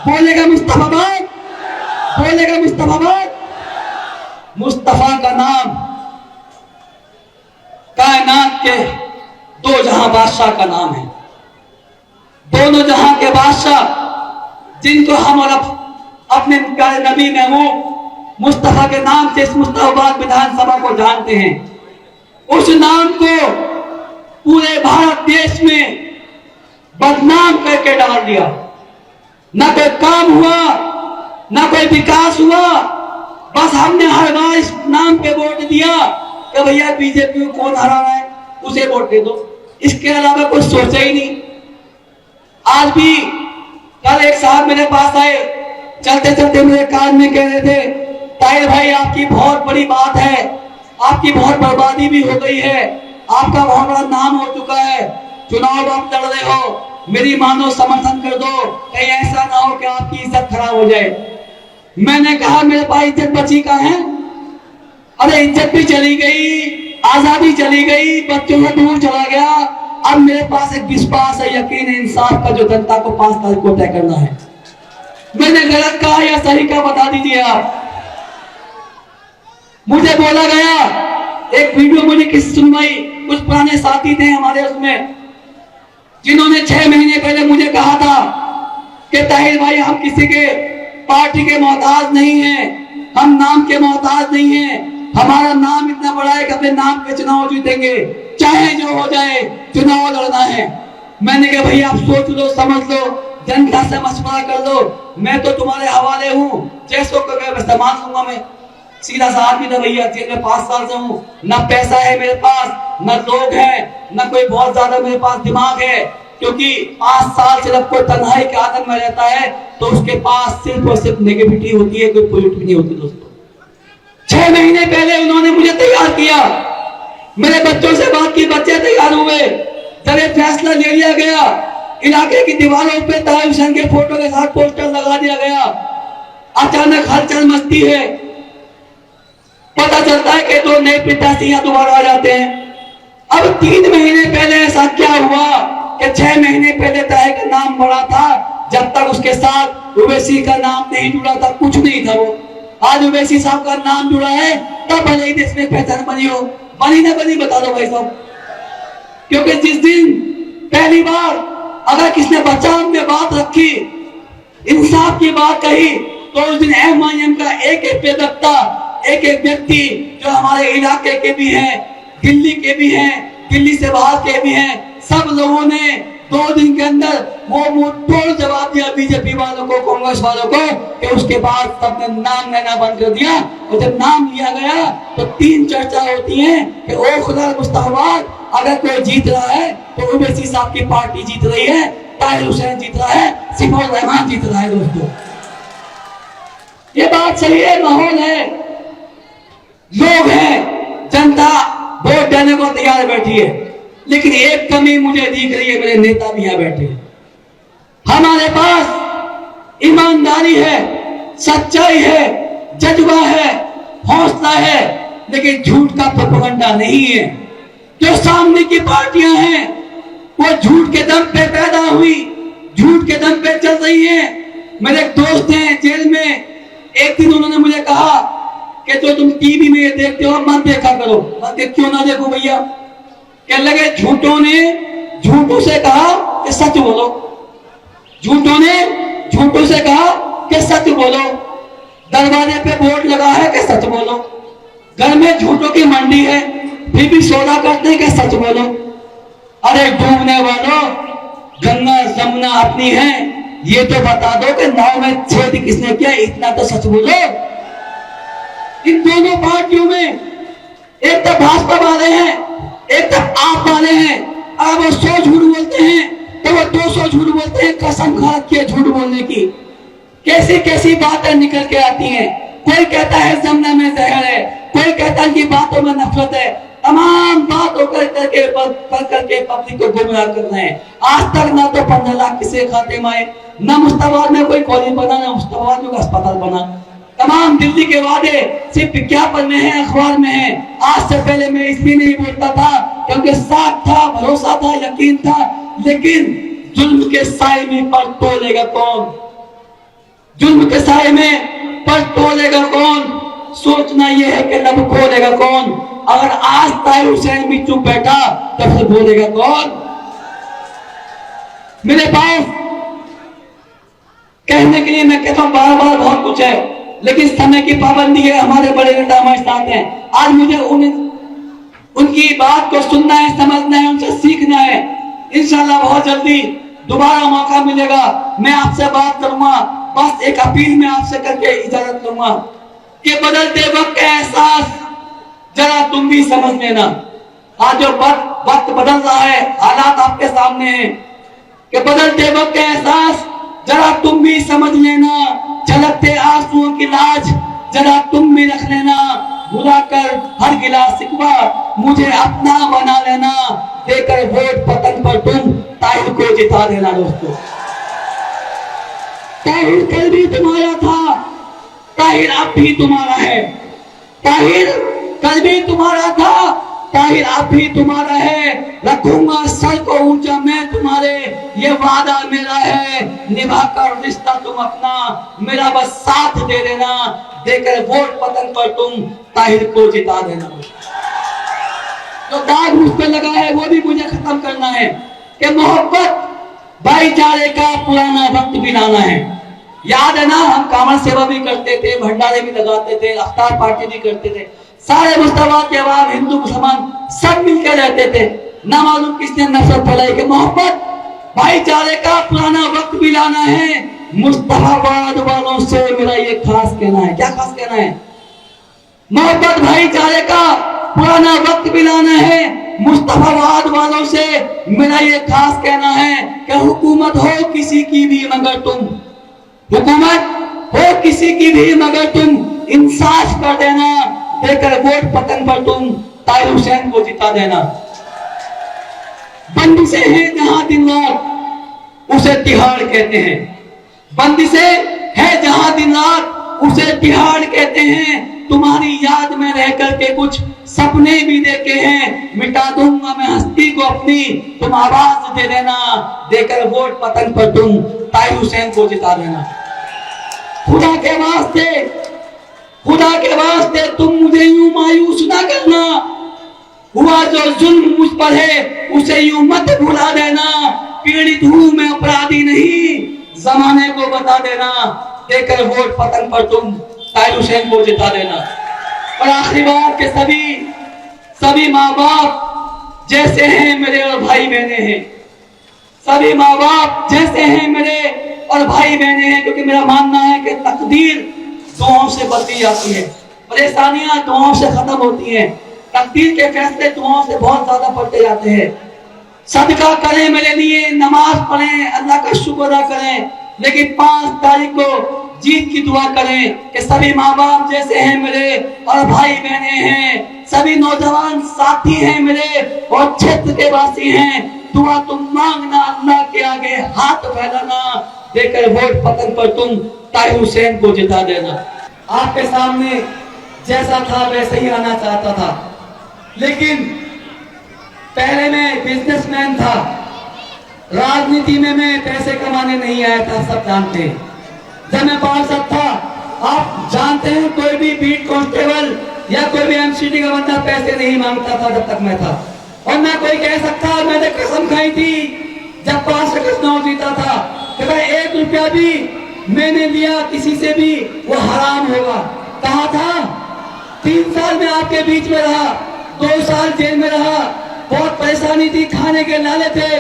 बोलेगा मुस्तफाबाद, बोलेगा मुस्तफाबाद। मुस्तफा का नाम कायनात के दो जहां बादशाह का नाम है। दोनों जहां के बादशाह जिनको हम और अपने नबी महबूब मुस्तफा के नाम से इस मुस्तफाबाद विधानसभा को जानते हैं, उस नाम को पूरे भारत देश में बदनाम करके डाल दिया। ना कोई काम हुआ, ना कोई विकास हुआ, बस हमने हर बार इस नाम पे वोट दिया कि भैया बीजेपी को कौन हरा रहा है उसे वोट दे दो, इसके अलावा कुछ सोचा ही नहीं। आज भी कल एक साहब मेरे पास आए, चलते चलते मेरे कान में कह रहे थे, ताहिर भाई आपकी बहुत बड़ी बात है, आपकी बहुत बर्बादी भी हो गई है, आपका बहुत बड़ा नाम हो चुका है, चुनाव आप लड़ रहे हो, मेरी मानो समर्थन कर दो, कहीं ऐसा ना हो कि आपकी इज्जत खराब हो जाए। मैंने कहा मेरे पास इज्जत बची कहाँ है? अरे इज्जत भी चली गई, आजादी चली गई, बच्चों से दूर चला गया। अब मेरे पास एक विश्वास है, यकीन है इंसाफ का, जो जनता को 5 तारीख को तय करना है। मैंने गलत कहा या सही कहा बता दीजिए आप। मुझे बोला गया, एक वीडियो मुझे किसी सुनवाई, कुछ पुराने साथी थे हमारे उसमें, जिन्होंने 6 महीने पहले मुझे कहा था कि ताहिर भाई हम किसी के पार्टी के मोहताज नहीं हैं, हम नाम के मोहताज नहीं हैं, हमारा नाम इतना बड़ा है कि अपने नाम पे चुनाव जीतेंगे, चाहे जो हो जाए, चुनाव लड़ना है। मैंने कहा भैया आप सोच लो, समझ लो, जनता से मशवरा कर लो, मैं तो तुम्हारे हवाले हूँ, जैसो कहे वैसा मान लूंगा। मैं सीधा सा आदमी था भैया, जेल में 5 साल से हूँ, न पैसा है मेरे पास, न लोग हैं, न कोई बहुत ज्यादा मेरे पास दिमाग है, क्योंकि 5 साल से जब कोई तन्हाई के आदम में रहता है तो उसके पास सिर्फ और सिर्फ नेगेटिविटी होती है, कोई पॉजिटिव नहीं होती। दोस्तों 6 महीने पहले उन्होंने मुझे तैयार किया, मेरे बच्चों से बात की, बच्चे तैयार हुए, जब ये फैसला ले लिया गया, इलाके की दीवारों पे ताहिर हुसैन के फोटो के साथ पोस्टर लगा दिया गया। अचानक हलचल मचती है, पता चलता है कि 2 नए प्रत्याशी यहाँ दोबारा आ जाते हैं। अब 3 महीने पहले ऐसा क्या हुआ कि 6 महीने पहले ताहिर का नाम बड़ा था, जब तक उसके साथ ओवैसी का नाम नहीं जुड़ा था, कुछ नहीं था वो। आज ओवैसी साहब का नाम जुड़ा है, तब भले ही देश में पहचान बनी हो, बनी ना बनी बता दो भाई साहब। क्योंकि जिस दिन पहली बार अगर किसने बचाव में बात रखी, इंसाफ की बात कही, तो उस दिन MIM का एक एक प्रवक्ता, एक एक व्यक्ति जो हमारे इलाके के भी हैं, दिल्ली के भी हैं, दिल्ली से बाहर के भी हैं, सब लोगों ने 2 दिन के अंदर वो मुंहतोड़ जवाब दिया बीजेपी वालों को, कांग्रेस वालों को, कि उसके बाद सबने नाम लेना बंद कर दिया। और जब नाम लिया गया तो 3 चर्चा होती है कि ओ खुदा मुस्तफाबाद, अगर कोई जीत रहा है तो ओवैसी साहब की पार्टी जीत रही है, ताहिर हुसैन जीत रहा है, सिफाउर रहमान जीत रहा है। दोस्तों ये बात सही है, माहौल है, लोग हैं, जनता वोट देने को तैयार बैठी है। लेकिन एक कमी मुझे दिख रही है, मेरे नेता भी यहां बैठे हैं, हमारे पास ईमानदारी है, सच्चाई है, जज्बा है, हौसला है, लेकिन झूठ का प्रोपेगेंडा नहीं है। जो सामने की पार्टियां हैं वो झूठ के दम पे पैदा हुई, झूठ के दम पे चल रही हैं। मेरे एक दोस्त हैं जेल में, एक दिन उन्होंने मुझे कहा कि जो तुम टीवी में ये देखते हो मत देखा करो। मैं क्यों ना देखो भैया? क्या लगे झूठों ने झूठों से कहा कि सच बोलो, झूठों ने झूठों से कहा कि सच बोलो, दरवाजे पे बोर्ड लगा है कि सच बोलो, घर में झूठों की मंडी है फिर भी सौदा करते हैं कि सच बोलो। अरे डूबने वालों, गंगा जमुना अपनी है, ये तो बता दो कि नाव में छेद किसने किया, इतना तो सच बोलो। इन दोनों पार्टियों में एक तो भाजपा वाले हैं, एक तो आप वाले हैं। अब वो 100 झूठ बोलते हैं तो वो 200 झूठ बोलते हैं, कसम खा रखी है झूठ बोलने की। कैसी कैसी बातें निकल के आती हैं। कोई कहता है जमुना में जहर है, कोई कहता है कि बातों में नफरत है। तमाम बातों करके पब्लिक को गुमराह कर रहे हैं। आज तक ना तो 15 लाख किसी खाते में आए, ना मुश्ताबाद में कोई कॉलेज बना, ना मुश्ताबाद में कोई अस्पताल बना। तमाम दिल्ली के वादे सिर्फ विज्ञापन में है, अखबार में है। आज से पहले मैं इसलिए नहीं बोलता था क्योंकि साथ था, भरोसा था, यकीन था। लेकिन जुल्म के साए में पर तोलेगा कौन? जुल्म के साए में पर तोलेगा कौन? सोचना यह है कि लब खोलेगा कौन? अगर आज ताहिर हुसैन भी चुप बैठा तो फिर बोलेगा कौन? मेरे पास कहने के लिए मैं कहता हूं बार बार बहुत कुछ है, लेकिन समय की पाबंदी है। हमारे बड़े नेता हमारे साथ हैं। आज मुझे उनकी बात को सुनना है, समझना है, उनसे सीखना है। इंशाल्लाह बहुत जल्दी दोबारा मौका मिलेगा, मैं आपसे बात करूंगा। बस एक अपील में आपसे करके इजाजत लूंगा कि बदलते वक्त का एहसास जरा तुम भी समझ लेना। आज जो वक्त बदल रहा है, हालात आपके सामने हैं कि बदलते वक्त का एहसास जरा तुम भी समझ लेना। झलकते आंसुओं की लाज जरा तुम भी रख लेना। भुलाकर हर गिला शिकवा मुझे अपना बना लेना। देकर वोट पतन पर तुम ताहिर को जिता देना। दोस्तों, ताहिर कल भी तुम्हारा था, ताहिर अब भी तुम्हारा है। ताहिर कल भी तुम्हारा था, ताहिर अब भी तुम्हारा है। रखूंगा सर को ऊंचा मैं तुम्हारे, ये वादा मेरा है। निभाकर रिश्ता तुम अपना, मेरा बस साथ दे देना। देकर वोट पतन पर तुम ताहिर को जिता देना। जो दाग मुझ पे लगा है वो भी मुझे खत्म करना है कि मोहब्बत भाईचारे का पुराना वक्त भी लाना है। याद है ना, हम कांवड़ सेवा भी करते थे, भंडारे भी लगाते थे, अफ्तार पार्टी भी करते थे। सारे मुस्तफा के बाद हिंदू मुसलमान सब मिलकर रहते थे। ना मालूम किसने नफरत फैलाई कि मोहब्बत भाईचारे का पुराना वक्त भी लाना है। मुस्तफाबाद वालों से मेरा ये खास कहना है। क्या खास कहना है? मोहब्बत भाईचारे का पुराना वक्त भी लाना है। मुस्तफाबाद वालों से मेरा ये खास कहना है कि हुकूमत हो किसी की भी मगर तुम, हुकूमत हो किसी की भी मगर तुम इंसाफ कर देना। देकर वोट पतन पर तुम ताहिर हुसैन को जिता देना। बंदिशें हैं जहां दिन रात उसे तिहाड़ कहते हैं। बंदिशें है जहां दिन रात उसे तिहाड़ कहते हैं। तुम्हारी याद में रह करके कुछ सपने भी देखे हैं। मिटा दूंगा मैं हस्ती को अपनी, तुम आवाज दे देना। देकर वोट पतन पर तुम ताहिर हुसैन को जिता देना। खुदा के वास्ते, खुदा के वास्ते तुम मुझे यूं मायूस ना करना। हुआ जो जुल्म मुझ पर है उसे यूं मत भुला देना। पीड़ित हूं मैं, अपराधी नहीं, जमाने को बता देना। देकर वोट पतन पर तुम ताहिर हुसैन को जिता देना। और आखिरी बात के सभी माँ बाप जैसे हैं मेरे और भाई बहने हैं। सभी माँ बाप जैसे हैं मेरे और भाई बहने हैं, क्योंकि मेरा मानना है कि तकदीर दुआओं से बदली जाती है, परेशानियां दुआओं से खत्म होती हैं। तकदीर के फैसले दुआओं से बहुत ज्यादा पड़ते जाते हैं। सदका करें मेरे लिए, नमाज पढ़ें, अल्लाह का शुक्र अदा करें, लेकिन 5 तारीख को जीत की दुआ करें कि सभी माँ बाप जैसे हैं मेरे और भाई बहने हैं। सभी नौजवान साथी हैं मेरे और क्षेत्र के वासी हैं। दुआ तुम मांगना, अल्लाह के आगे हाथ फैलाना। देकर वोट पतन पर तुम ताहिर हुसैन को जिता देना। आपके सामने जैसा था वैसे ही आना चाहता था, लेकिन पहले मैं बिजनेसमैन था, राजनीति में मैं पैसे कमाने नहीं आया था, सब जानते हैं। जब मैं पार्षद था, आप जानते हैं, कोई भी बीट कांस्टेबल या कोई भी एमसीडी का बंदा पैसे नहीं मांगता था जब तक मैं था। और ना कोई कह सकता, मैंने कसम खाई थी जब पार्षद का चुनाव जीता था कि भाई 1 रुपया भी मैंने लिया किसी से भी वो हराम होगा। कहा था, 3 साल में आपके बीच में रहा, 2 साल जेल में रहा, बहुत परेशानी थी, खाने के लाले थे।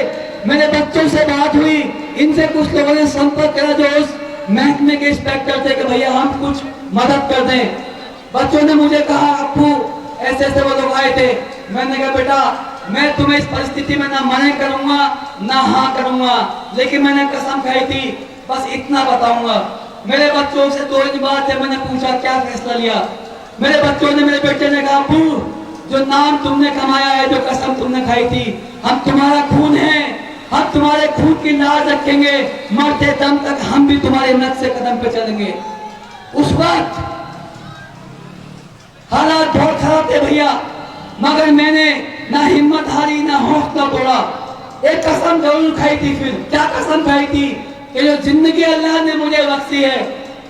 मेरे बच्चों से बात हुई, इनसे कुछ लोगों ने संपर्क करा जो उस महकमे के इंस्पेक्टर थे कि भैया हम कुछ मदद कर दें। बच्चों ने मुझे कहा, अप्पू ऐसे ऐसे वो लोग आए थे। मैंने कहा बेटा मैं तुम्हें इस परिस्थिति में ना मना करूंगा ना हाँ करूंगा, लेकिन मैंने कसम खाई थी बस इतना बताऊंगा। मेरे बच्चों से 2 दिन बाद जब मैंने पूछा क्या फैसला लिया, मेरे बच्चों ने, मेरे बेटे ने कहा अब्बू जो नाम तुमने कमाया है, जो कसम तुमने खाई थी, हम तुम्हारा खून है, हम तुम्हारे खून की लाज रखेंगे, मरते दम तक हम भी तुम्हारे नक्शे से कदम पे चलेंगे। उस वक्त हालात बहुत खराब थे भैया, मगर मैंने ना हिम्मत हारी ना हौसला तोड़ा। एक कसम जरूर खाई थी। फिर क्या कसम खाई थी कि जो जिंदगी अल्लाह ने मुझे बख्शी है,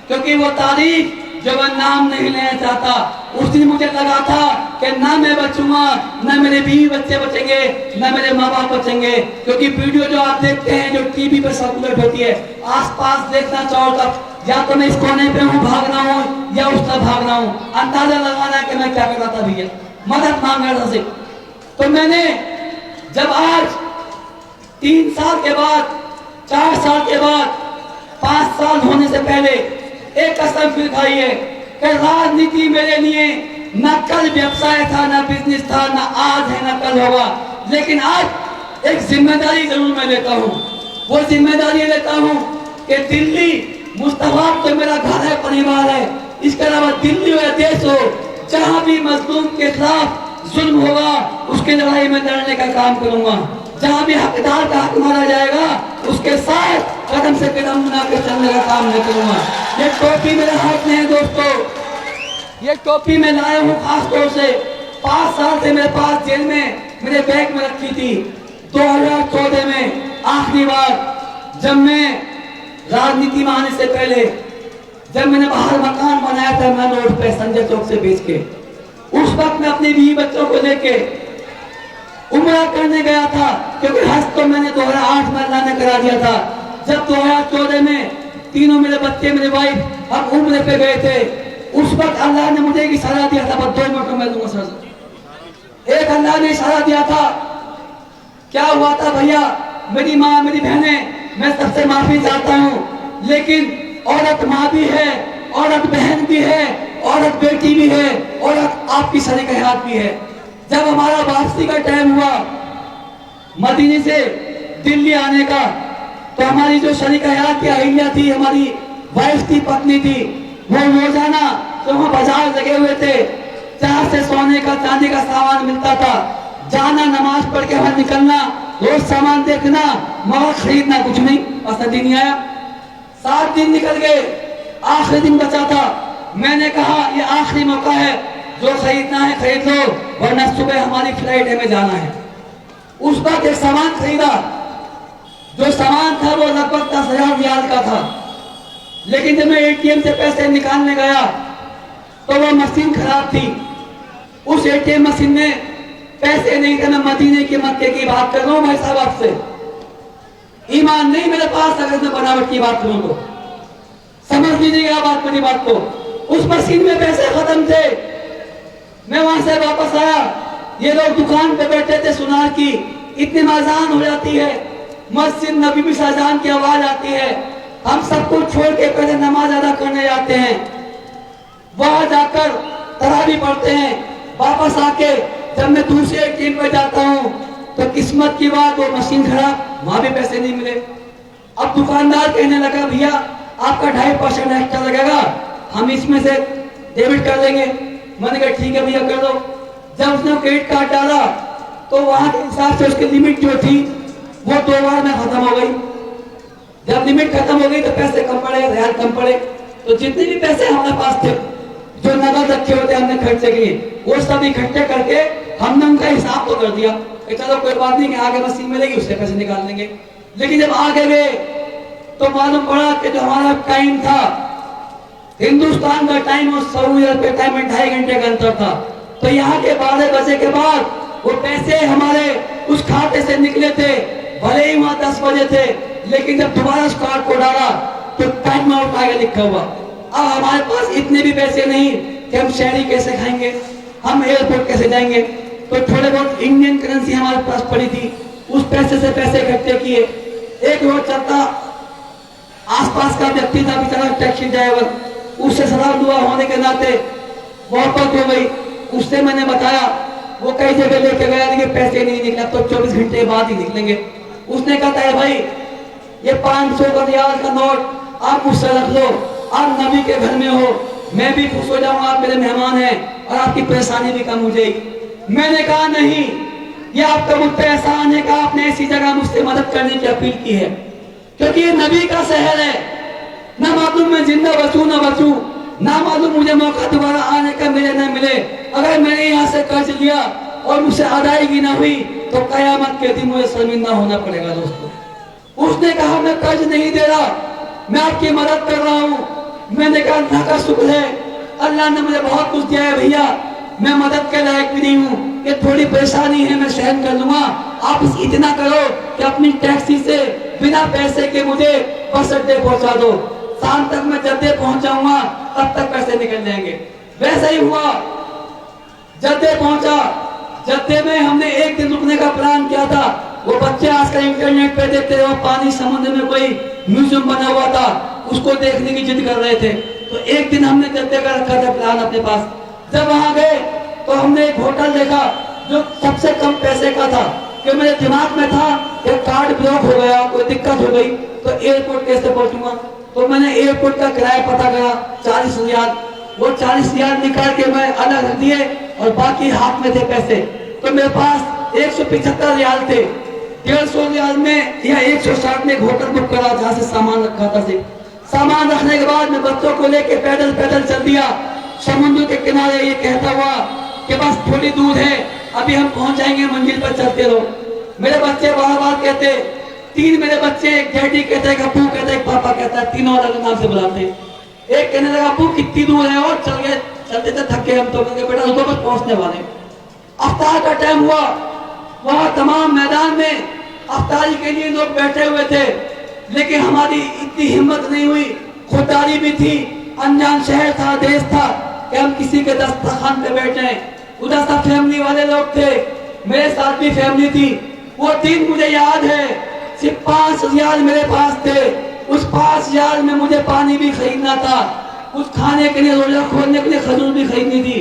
क्योंकि वो तारीख जो मैं नाम नहीं लेना चाहता, उस दिन मुझे लगा था कि ना मैं बचूंगा, ना मेरे बीवी बच्चे बचेंगे, ना मेरे माँ बाप बचेंगे। क्योंकि वीडियो जो आप देखते हैं, जो टीवी पे सर्कुलेट होती है, आसपास देखना चाहो तब या तो मैं इस कोने पे हूँ भागना हूँ या उस तरफ भागना हूँ, अंदाजा लगाना कि मैं क्या कर रहा था भैया, मदद मांग रहा था। तो मैंने जब आज 3 साल के बाद, 4 साल के बाद, 5 साल होने से पहले एक कसम फिर खाई है कि राजनीति मेरे लिए न कल व्यवसाय था, न बिजनेस था, न आज है न कल होगा, लेकिन आज एक जिम्मेदारी जरूर मैं लेता हूँ। वो जिम्मेदारी लेता हूँ कि दिल्ली मुस्तफा तो मेरा घर है, परिवार है, इसके अलावा दिल्ली हो या देश हो, जहाँ भी मजलूम के खिलाफ जुल्म होगा उसके लड़ाई में लड़ने का काम करूंगा। जहाँ भी हकदार का हक मारा जाएगा उसके साथ कदम से कदम मिला के चलने का काम नहीं करूंगा। ये टोपी मेरे हाथ में है दोस्तों, ये टोपी मैं लाया हूँ खास तौर से। 5 साल से मेरे पास जेल में मेरे बैग में रखी थी। 2014 में आखिरी बार जब मैं राजनीति में आने से पहले, जब मैंने बाहर मकान बनाया था मैं रोड पे संजय चौक से बेच के, उस वक्त मैं अपने बीवी बच्चों को लेके उम्रा करने गया था, क्योंकि हज तो मैंने 2008 में अल्लाह ने करा दिया था। जब 2014 में तीनों मेरे बच्चे, मेरे वाइफ हम उम्रे पे गए थे, उस वक्त अल्लाह ने मुझे एक इशारा दिया था, बस 2 मिनट में दूंगा सर। एक अल्लाह ने इशारा दिया था, क्या हुआ था भैया, मेरी माँ, मेरी बहनें, मैं सबसे माफी चाहता हूँ, लेकिन औरत माँ भी है, औरत बहन भी है, औरत बेटी भी है, औरत आपकी शरीक हयात भी है। जब हमारा वापसी का टाइम हुआ मदीने से दिल्ली आने का, तो हमारी जो शरीक हयात की अहिल्या थी, हमारी वाइफ थी, पत्नी थी, वो रोजाना तो वहाँ बाजार लगे हुए थे, जहाँ से सोने का चांदी का सामान मिलता था, जाना नमाज पढ़ के वहां निकलना, रोज सामान देखना, मगर खरीदना कुछ नहीं, पसंद ही नहीं आया। 7 दिन निकल गए, आखिरी दिन बचा था। मैंने कहा ये आखिरी मौका है, जो खरीदना है खरीद लो, वरना सुबह हमारी फ्लाइट है, हमें जाना है। उस वक्त एक सामान खरीदा, जो सामान था वो लगभग 10,000 रियाल का था, लेकिन जब मैं एटीएम से पैसे निकालने गया तो वो मशीन खराब थी। उस एटीएम मशीन में पैसे नहीं थे। मैं मदीने के मक्के की बात कर रहा हूँ भाई साहब, आपसे ईमान नहीं मेरे पास, अगर मैं बनावट की बात करूं तो समझ लीजिएगा बात, मेरी बात को। उस मशीन में पैसे खत्म थे। मैं वहां से वापस आया, ये लोग दुकान पे बैठे थे सुनार की, इतनी अजान हो जाती है, मस्जिद नबी में अजान की आवाज आती है, हम सब कुछ छोड़ के पहले नमाज अदा करने जाते हैं, वहां जाकर तरावी पढ़ते हैं, वापस आके जब मैं दूसरे टीम पे जाता हूँ तो किस्मत की बात वो मशीन खराब, वहां भी पैसे नहीं मिले। अब दुकानदार कहने लगा भैया आपका 2.5% एक्स्ट्रा लगेगा, हम इसमें से डेबिट कर लेंगे। मैंने कहा ठीक है भैया कर दो। जब उसने क्रेडिट कार्ड डाला तो वहां के हिसाब से उसकी लिमिट जो थी वो 2 बार में खत्म हो गई। जब लिमिट खत्म हो गई तो पैसे कम पड़े, रियाल कम पड़े, तो जितने भी पैसे हमारे पास थे जो नगद रखे होते हमने खर्चे के लिए, वो सब इकट्ठे करके हमने उनका हिसाब तो कर दिया कि चलो कोई बात नहीं कि आगे मशीन मिलेगी उससे पैसे निकाल लेंगे। लेकिन जब आगे गए तो मालूम पड़ा कि जो हमारा टाइम था, हिंदुस्तान का टाइम और सऊदी अरब के टाइम में 2.5 घंटे का अंतर था। तो यहाँ के 12 बजे के बाद वो पैसे हमारे उस खाते से निकले थे, भले ही वहां 10 बजे थे, लेकिन जब दोबारा उस कार्ड को डाला तो टाइम आउट आगे लिखा हुआ। अब हमारे पास इतने भी पैसे नहीं कि हम शहरी कैसे खाएंगे, हम एयरपोर्ट कैसे जाएंगे, तो थोड़े बहुत इंडियन करेंसी हमारे पास पड़ी थी, उस पैसे से पैसे इकट्ठे किए। एक रोड चलता आसपास का व्यक्ति था बेचारा टैक्सी ड्राइवर, उससे सलाह दुआ होने के नाते मोहब्बत हो गई, उससे मैंने बताया, वो कई जगह लेके गया लेकिन पैसे नहीं निकला, तो 24 घंटे बाद ही निकलेंगे। उसने कहा है भाई ये 500 का रियाल का नोट आप मुझसे रख लो, आप नबी के घर में हो, मैं भी खुश हो जाऊंगा, आप मेरे मेहमान हैं और आपकी परेशानी भी कम हो जाएगी। मैंने कहा नहीं, ये आपका मुझ पे एहसान है कि आपने ऐसी जगह मुझसे मदद करने की अपील की है, क्योंकि ये नबी का शहर है। ना मालूम मैं जिंदा बचूं ना बचूं, ना मालूम मुझे मौका दोबारा आने का मिले ना मिले। अगर मैंने यहाँ से कर्ज लिया और मुझसे अदायगी ना हुई तो कयामत के दिन मुझे शर्मिंदा होना पड़ेगा। दोस्तों, उसने कहा मैं कर्ज नहीं दे रहा, मैं आपकी मदद कर रहा हूँ। मैंने कहा अल्लाह का शुक्र है, अल्लाह ने मुझे बहुत कुछ दिया है भैया, मैं मदद के लायक भी नहीं हूँ, ये थोड़ी परेशानी है मैं सहन कर लूंगा। आप इतना करो कि अपनी टैक्सी से बिना पैसे के मुझे बस अड्डे पहुंचा दो, शाम तक मैं जद्दे पहुंच जाऊंगा, तब तक पैसे निकल जाएंगे। वैसा ही हुआ, जद्दे पहुंचा। जद्दे में हमने एक दिन रुकने का प्लान किया था। वो बच्चे आजकल इंटरनेट पे देखते हैं, पानी समुद्र में कोई म्यूजियम बना हुआ था, उसको देखने की जिद कर रहे थे। तो एक दिन हमने जद्दे का रखा था प्लान अपने पास। जब वहां गए तो हमने एक होटल देखा जो सबसे कम पैसे का था, कि मेरे दिमाग में था कि कार्ड ब्लॉक हो गया, कोई दिक्कत हो गई तो एयरपोर्ट कैसे पहुंचूंगा। तो मैंने एयरपोर्ट का किराया पता करा 40 रियाल। वो 40 रियाल निकाल के मैं अलग रख दिए और बाकी हाथ में थे पैसे। तो मेरे पास 175 रियाल थे। 150 रियाल में या 160 में एक होटल बुक करा जहां से सामान रखा था। सामान रखने के बाद मैं बच्चों को लेके पैदल पैदल चल दिया समुद्र के किनारे, ये कहता हुआ कि बस थोड़ी दूर है, अभी हम पहुंच जाएंगे, मंजिल पर चलते रहो। मेरे बच्चे बार बार कहते, 3 मेरे बच्चे, एक डैडी कहते, एक अब्बू कहते, एक पापा कहता है, तीनों अलग नाम से बुलाते। एक कहने लगा अब्बू कितनी दूर है, और चल गए, चलते थे थके हम तो, बेटा रुको बस पहुंचने वाले। अफ्तार का टाइम हुआ, वहां तमाम मैदान में अफ्तारी के लिए लोग बैठे हुए थे, लेकिन हमारी इतनी हिम्मत नहीं हुई, खुददारी भी थी, अनजान शहर था, देश था, कि हम किसी के दस्तरखान पे बैठ जाएं। उधर सब फैमिली वाले लोग थे, मेरे साथ भी फैमिली थी। वो दिन मुझे याद है, सिर्फ 5 रियाल मेरे पास थे। उस 5 रियाल में मुझे पानी भी खरीदना था, कुछ खाने के लिए, रोजा खोलने के लिए खजूर भी खरीदनी थी,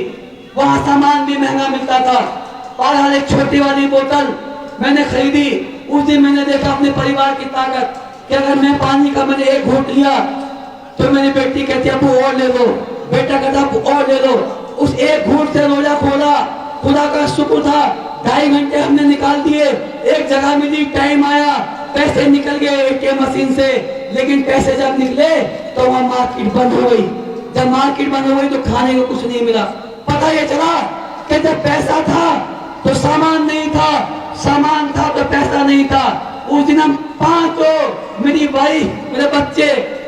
वहां सामान भी महंगा मिलता था। और एक छोटी वाली बोतल मैंने खरीदी। उस दिन मैंने देखा अपने परिवार की ताकत, कि अगर मैं पानी का मैंने एक घूंट लिया तो मेरी बेटी कहती अब और ले लो, बेटा कहता अब और ले लो। उस एक घूंट से रोजा खोला, खुदा का शुक्र था, 2.5 घंटे हमने निकाल दिए। एक जगह मिली, टाइम आया, पैसे निकल गए एटीएम मशीन से, लेकिन पैसे जब निकले तो वहां मार्केट बंद हो गई। जब मार्केट बंद हो गई तो खाने को कुछ नहीं मिला। पता ये चला कि जब पैसा था तो सामान नहीं था, सामान था तो पैसा नहीं था। उस दिन हम 5 लोग, मेरी भाई, मेरे बच्चे,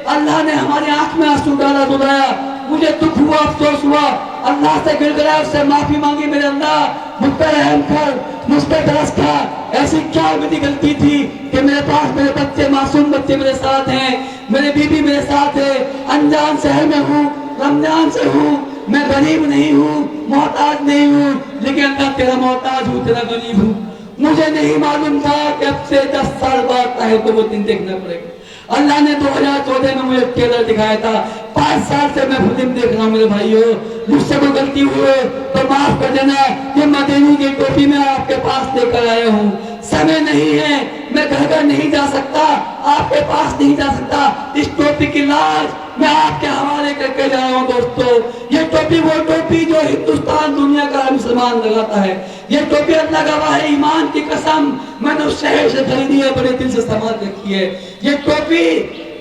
अल्लाह ने हमारी आंख में आंसू डाला, रुलाया। मुझे दुख हुआ, अफसोस हुआ, अल्लाह से गिड़गिड़ाया, उससे माफी मांगी, मेरे अल्लाह मुझ पर रहम कर, मुझ पर तरस खा, ऐसी क्या मेरी गलती थी कि मेरे पास मेरे बच्चे, मासूम बच्चे मेरे साथ हैं, मेरे बीबी मेरे साथ है, अनजान शहर में हूँ, रमजान से हूँ, मैं गरीब नहीं हूँ, मोहताज नहीं हूँ, लेकिन अल्लाह तेरा मोहताज हूँ, तेरा गरीब हूँ। मुझे नहीं मालूम था कि अब से 10 साल बाद चाहे तो वो दिन देखना पड़ेगा। अल्लाह ने 2014 में मुझे ट्रेलर दिखाया था, 5 साल से मैं फिल्म देख रहा हूँ। मेरे भाइयों, मुझसे कोई गलती हुई तो माफ कर देना। ये मदीने की टोपी में आपके पास लेकर आया हूँ। समय नहीं है, मैं घर घर नहीं जा सकता, आपके पास नहीं जा सकता। इस टोपी की लाज मैं आपके हवाले करके जा रहा हूँ। दोस्तों, ये टोपी वो टोपी जो हिंदुस्तान दुनिया का मुसलमान लगाता है। ये टोपी अल्लाह गवाह है, ईमान की कसम, मैंने उस शहर से खरीदी है, बड़े दिल से संभाल रखी है। ये टोपी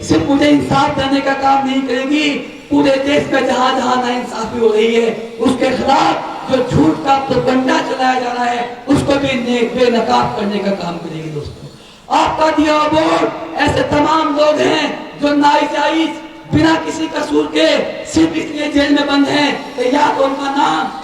सिर्फ मुझे इंसाफ देने का काम नहीं करेगी, पूरे देश में जहां जहां नाइंसाफी हो रही है उसके खिलाफ जो झूठ का प्रोपगंडा चलाया जा रहा है उसको भी बेनकाब करने का काम करेगी। दोस्तों, आपका दिया वोट, ऐसे तमाम लोग हैं जो नाजायज बिना किसी कसूर के सिर्फ इसलिए जेल में बंद हैं कि या तो उनका नाम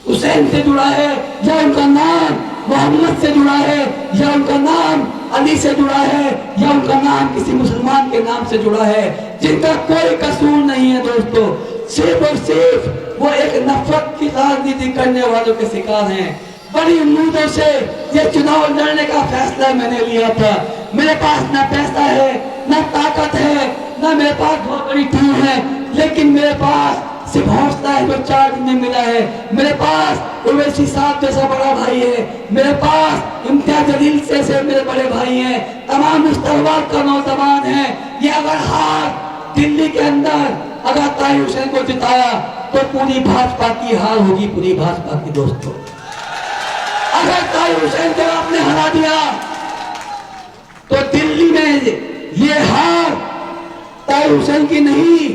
हुसैन से जुड़ा है, या उनका नाम मोहम्मद से जुड़ा है, या उनका नाम अली से जुड़ा है, या उनका नाम किसी मुसलमान के नाम से जुड़ा है, जिनका कोई कसूर नहीं है। दोस्तों, सिर्फ और सिर्फ वो एक नफरत की राजनीति करने वालों के शिकार हैं। बड़ी उम्मीदों से ये चुनाव लड़ने का फैसला मैंने लिया था। मेरे पास ना पैसा है, ना ताकत है, ना मेरे पास बहुत बड़ी टीम है, लेकिन मेरे पास सिर्फ हौसला है जो 4 दिन में मिला है। मेरे पास उवैसी साहब जैसा बड़ा भाई है, मेरे पास इम्तियाज जलील से मेरे बड़े भाई हैं, तमाम मुस्तहबाब का नौजवान है। ये अगर हार दिल्ली के अंदर अगर ताहिर हुसैन को जिताया तो पूरी भाजपा की हार होगी, पूरी भाजपा की दोस्तों। अगर ताहिर हुसैन को आपने हरा दिया तो दिल्ली में ये हार ताहिर हुसैन की नहीं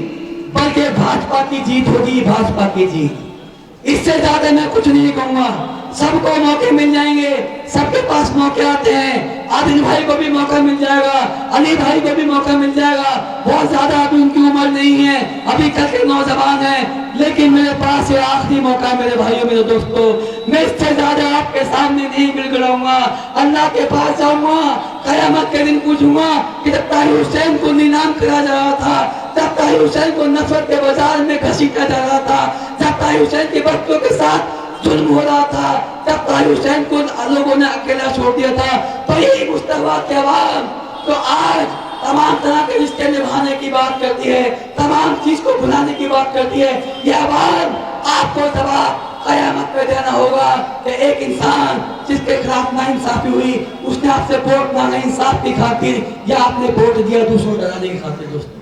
बल्कि भाजपा की जीत होगी, भाजपा की जीत। इससे ज्यादा मैं कुछ नहीं कहूंगा। सबको मौके मिल जाएंगे, सबके पास मौके आते हैं। आदिल भाई को भी मौका मिल जाएगा, अली भाई को भी मौका मिल जाएगा। बहुत ज्यादा अभी उनकी उम्र नहीं है, अभी कल के नौजवान हैं, लेकिन मेरे पास ये आखिरी मौका है मेरे भाइयों, मेरे दोस्तों। मैं इससे ज्यादा आपके सामने नहीं गिड़गिड़ाऊंगा, अल्लाह के पास जाऊंगा, कयामत के दिन पूछूंगा कि जब ताहिर हुसैन को नीलाम करा जा रहा था, जब ताहिर हुसैन को नफरत के बाजार में घसीटा जा रहा था, जब ताहिर हुसैन के बच्चों के साथ जुल्म हो रहा था, जब ताहिर हुसैन को लोगों ने अकेला छोड़ दिया था, तो यही मुस्तफा के अवाम तो आज तमाम तरह के रिश्ते निभाने की बात करती है, तमाम चीज को भुलाने की बात करती है। ये अवाम आपको जवाब कयामत में देना होगा कि एक इंसान जिसके खिलाफ नाइंसाफी हुई, उसने आपसे वोट मांगा इंसाफ की खातिर, या आपने वोट दिया दूसरों डराने की खातिर। दोस्तों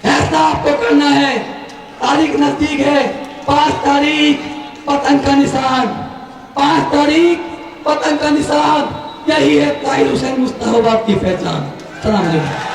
फैसला आपको करना है। तारीख नजदीक है, 5 तारीख पतंग का निशान, 5 तारीख पतंग का निशान, यही है ताहिर हुसैन मुस्तफा की पहचान। सलाम अलैकुम।